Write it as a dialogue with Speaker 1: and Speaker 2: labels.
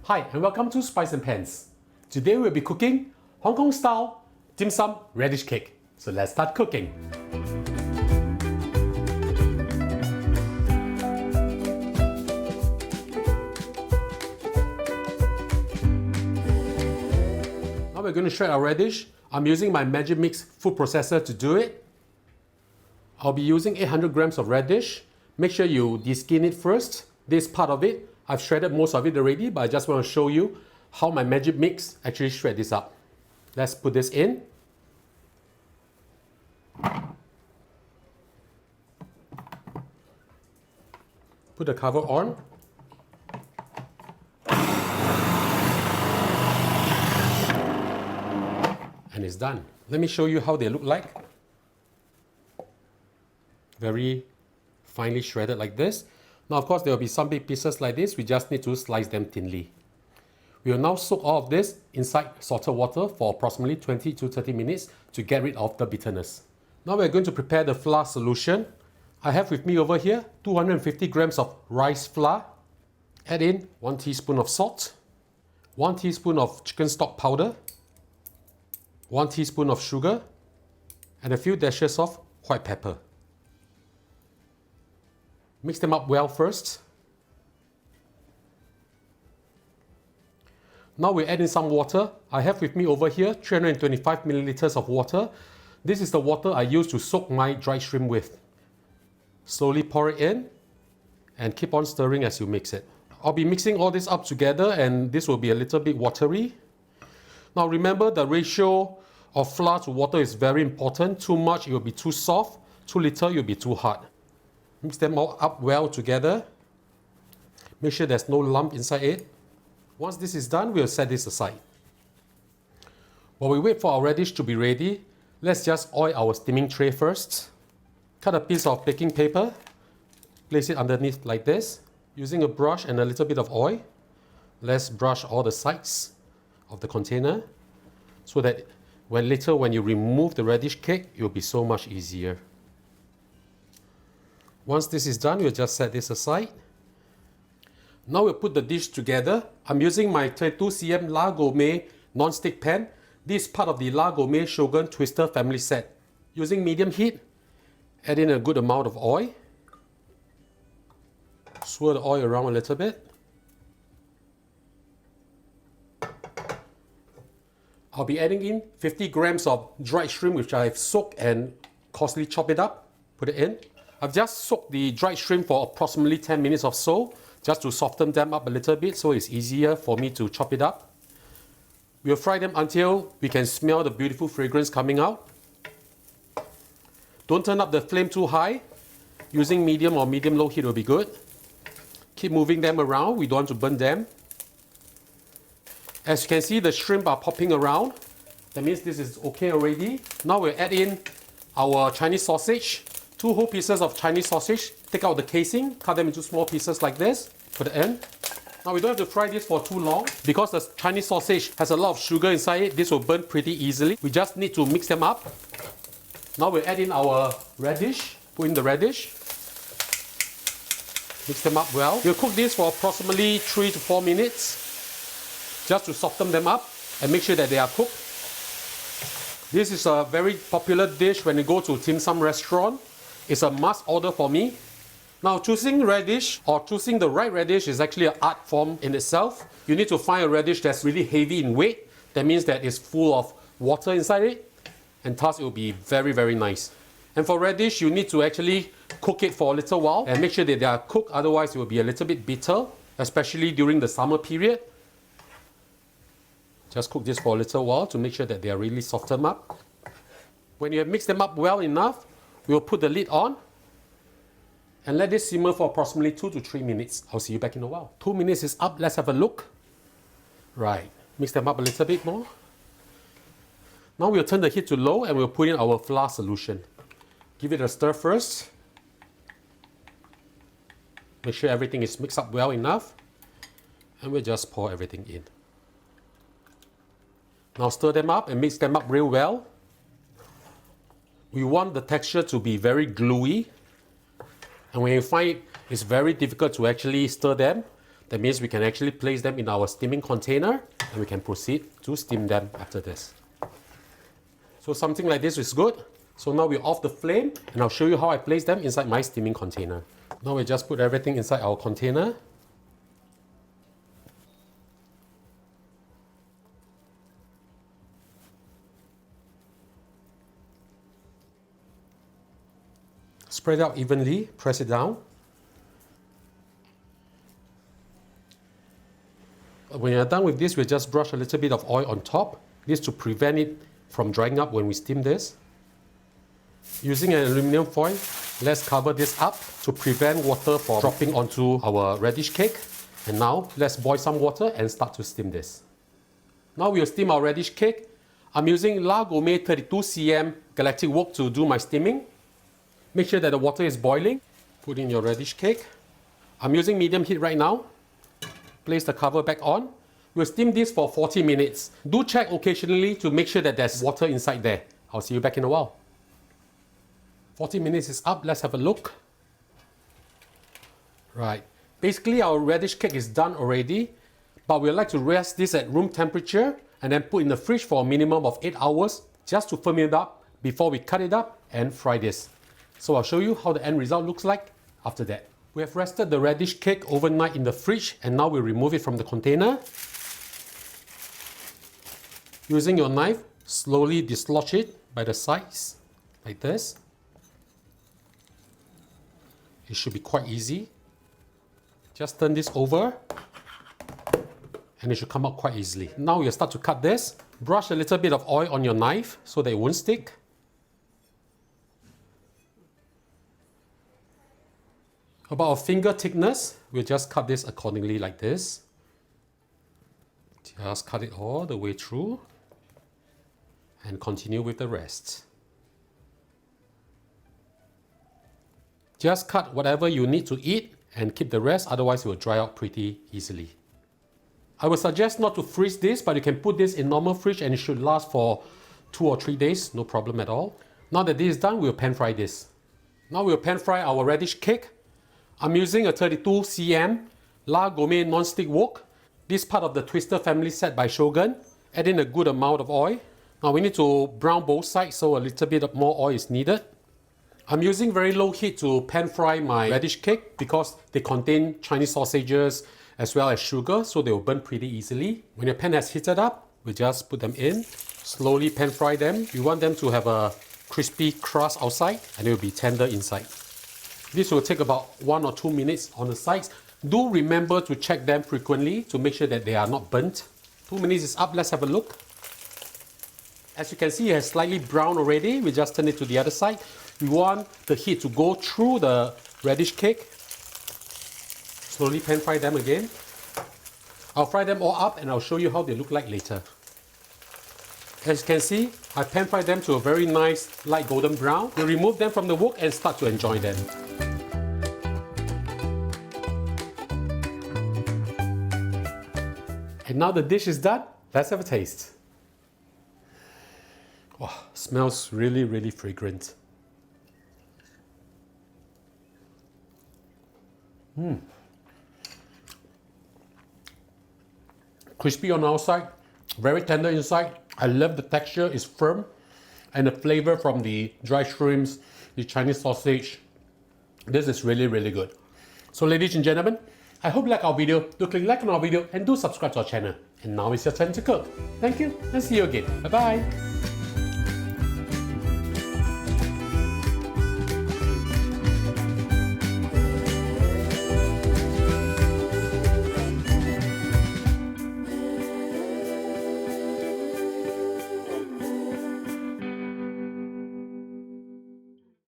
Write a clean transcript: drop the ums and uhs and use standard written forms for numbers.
Speaker 1: Hi and welcome to Spice and Pans. Today we'll be cooking Hong Kong style dim sum radish cake. So let's start cooking. Now we're going to shred our radish. I'm using my Magic Mix food processor to do it. I'll be using 800 grams of radish. Make sure you de-skin it first. This part of it, I've shredded most of it already, but I just want to show you how my Magic Mix actually shred this up. Let's put this in. Put the cover on. And it's done. Let me show you how they look like. Very finely shredded like this. Now of course there will be some big pieces like this, we just need to slice them thinly. We will now soak all of this inside salted water for approximately 20 to 30 minutes to get rid of the bitterness. Now we're going to prepare the flour solution. I have with me over here 250 grams of rice flour. Add in 1 teaspoon of salt, 1 teaspoon of chicken stock powder, 1 teaspoon of sugar, and a few dashes of white pepper. Mix them up well first. Now we add in some water. I have with me over here 325 milliliters of water. This is the water I use to soak my dried shrimp with. Slowly pour it in and keep on stirring as you mix it. I'll be mixing all this up together and this will be a little bit watery. Now remember, the ratio of flour to water is very important. Too much, it will be too soft. Too little, it will be too hard. Mix them all up well together. Make sure there's no lump inside it. Once this is done, we'll set this aside. While we wait for our radish to be ready, let's just oil our steaming tray first. Cut a piece of baking paper, place it underneath like this. Using a brush and a little bit of oil, let's brush all the sides of the container so that later when you remove the radish cake, it will be so much easier. Once this is done, we'll just set this aside. Now we'll put the dish together. I'm using my 32cm La Gourmet non-stick pan. This is part of the La Gourmet Shogun Twister family set. Using medium heat, add in a good amount of oil. Swirl the oil around a little bit. I'll be adding in 50 grams of dried shrimp which I've soaked and coarsely chopped it up. Put it in. I've just soaked the dried shrimp for approximately 10 minutes or so, just to soften them up a little bit so it's easier for me to chop it up. We'll fry them until we can smell the beautiful fragrance coming out. Don't turn up the flame too high. Using medium or medium-low heat will be good. Keep moving them around, we don't want to burn them. As you can see, the shrimp are popping around. That means this is okay already. Now we'll add in our Chinese sausage. 2 whole pieces of Chinese sausage. Take out the casing, cut them into small pieces like this. Put it in. Now we don't have to fry this for too long because the Chinese sausage has a lot of sugar inside it. This will burn pretty easily. We just need to mix them up. Now we'll add in our radish. Put in the radish. Mix them up well. We'll cook this for approximately 3 to 4 minutes just to soften them up and make sure that they are cooked. This is a very popular dish when you go to dim sum restaurant. It's a must order for me. Now choosing radish or choosing the right radish is actually an art form in itself. You need to find a radish that's really heavy in weight. That means that it's full of water inside it, and thus it will be very, very nice. And for radish, you need to actually cook it for a little while and make sure that they are cooked, otherwise it will be a little bit bitter, especially during the summer period. Just cook this for a little while to make sure that they are really softened up. When you have mixed them up well enough, we'll put the lid on and let this simmer for approximately 2 to 3 minutes. I'll see you back in a while. 2 minutes is up, let's have a look. Right, mix them up a little bit more. Now we'll turn the heat to low and we'll put in our flour solution. Give it a stir first. Make sure everything is mixed up well enough. And we'll just pour everything in. Now stir them up and mix them up real well. We want the texture to be very gluey. And when you find it's very difficult to actually stir them, That means we can actually place them in our steaming container and we can proceed to steam them after this. So something like this is good. So now we're off the flame and I'll show you how I place them inside my steaming container. Now we just put everything inside our container. Spread out evenly, press it down. When you're done with this, we'll just brush a little bit of oil on top. This to prevent it from drying up when we steam this. Using an aluminum foil, let's cover this up to prevent water from dropping onto our radish cake. And now, let's boil some water and start to steam this. Now we'll steam our radish cake. I'm using Gourmet 32 cm galactic wok to do my steaming. Make sure that the water is boiling. Put in your radish cake. I'm using medium heat right now. Place the cover back on. We'll steam this for 40 minutes. Do check occasionally to make sure that there's water inside there. I'll see you back in a while. 40 minutes is up. Let's have a look. Right. Basically, our radish cake is done already, but we'd like to rest this at room temperature and then put in the fridge for a minimum of 8 hours just to firm it up before we cut it up and fry this. So I'll show you how the end result looks like after that. We have rested the radish cake overnight in the fridge and now we'll remove it from the container. Using your knife, slowly dislodge it by the sides, like this. It should be quite easy. Just turn this over and it should come out quite easily. Now you'll start to cut this. Brush a little bit of oil on your knife so that it won't stick. About a finger thickness, we'll just cut this accordingly like this. Just cut it all the way through and continue with the rest. Just cut whatever you need to eat and keep the rest, otherwise it will dry out pretty easily. I would suggest not to freeze this, but you can put this in normal fridge and it should last for 2 or 3 days, no problem at all. Now that this is done, we'll pan fry this. Now we'll pan fry our radish cake. I'm using a 32 cm Gourmet non-stick wok. This is part of the Twister family set by Shogun. Add in a good amount of oil. Now we need to brown both sides, so a little bit of more oil is needed. I'm using very low heat to pan fry my radish cake because they contain Chinese sausages as well as sugar, so they will burn pretty easily. When your pan has heated up, we just put them in. Slowly pan fry them. We want them to have a crispy crust outside and it will be tender inside. This will take about 1 or 2 minutes on the sides. Do remember to check them frequently to make sure that they are not burnt. 2 minutes is up, let's have a look. As you can see, it has slightly browned already. We just turn it to the other side. We want the heat to go through the radish cake. Slowly pan fry them again. I'll fry them all up and I'll show you how they look like later. As you can see, I pan fried them to a very nice light golden brown. We remove them from the wok and start to enjoy them. And now the dish is done, let's have a taste. Oh, smells really, really fragrant. Crispy on the outside, very tender inside. I love the texture, it's firm. And the flavor from the dry shrimps, the Chinese sausage. This is really, really good. So ladies and gentlemen, I hope you like our video. Do click like on our video and do subscribe to our channel. And now it's your turn to cook. Thank you and see you again. Bye bye.